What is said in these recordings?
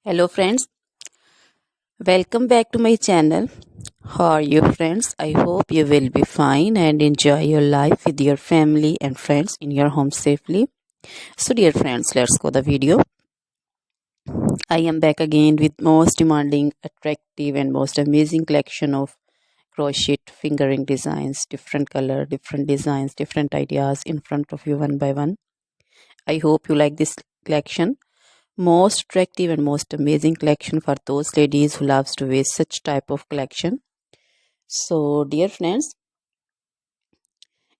Hello friends, welcome back to my channel. How are you friends? I hope you will be fine and enjoy your life with your family and friends in your home safely. So dear friends, let's go the video. I am back again with most demanding, attractive and most amazing collection of crochet fingering designs, different color, different designs, different ideas in front of you one by one. I hope you like this collection. Most attractive and most amazing collection for those ladies who loves to wear such type of collection. So dear friends,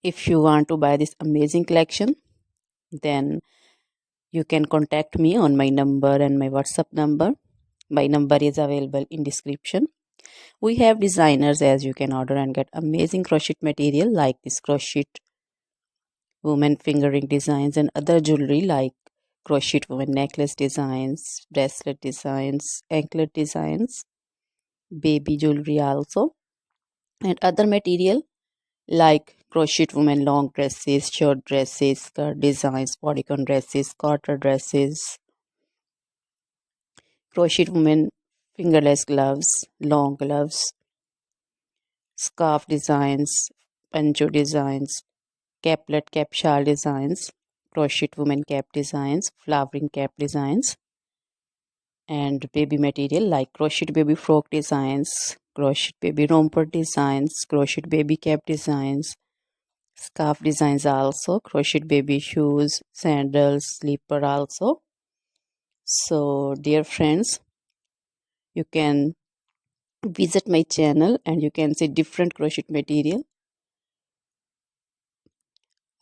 if you want to buy this amazing collection, then you can contact me on my number and my WhatsApp number. My number is available in description. We have designers as you can order and get amazing crochet material like this crochet woman fingering designs and other jewelry like crochet woman necklace designs, bracelet designs, anklet designs, baby jewelry also, and other material like crochet women long dresses, short dresses, skirt designs, bodycon dresses, quarter dresses, crochet women fingerless gloves, long gloves, scarf designs, pancho designs, caplet cap shawl designs, crochet women cap designs, flowering cap designs, and baby material like crochet baby frock designs, crochet baby romper designs, crochet baby cap designs, scarf designs also, crochet baby shoes, sandals, slipper also. So dear friends, you can visit my channel and you can see different crochet material.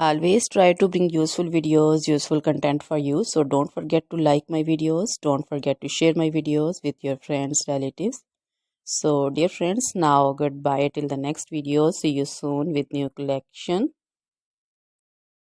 Always try to bring useful videos, useful content for you. So don't forget to like my videos. Don't forget to share my videos with your friends, relatives. So dear friends, now goodbye till the next video. See you soon with new collection.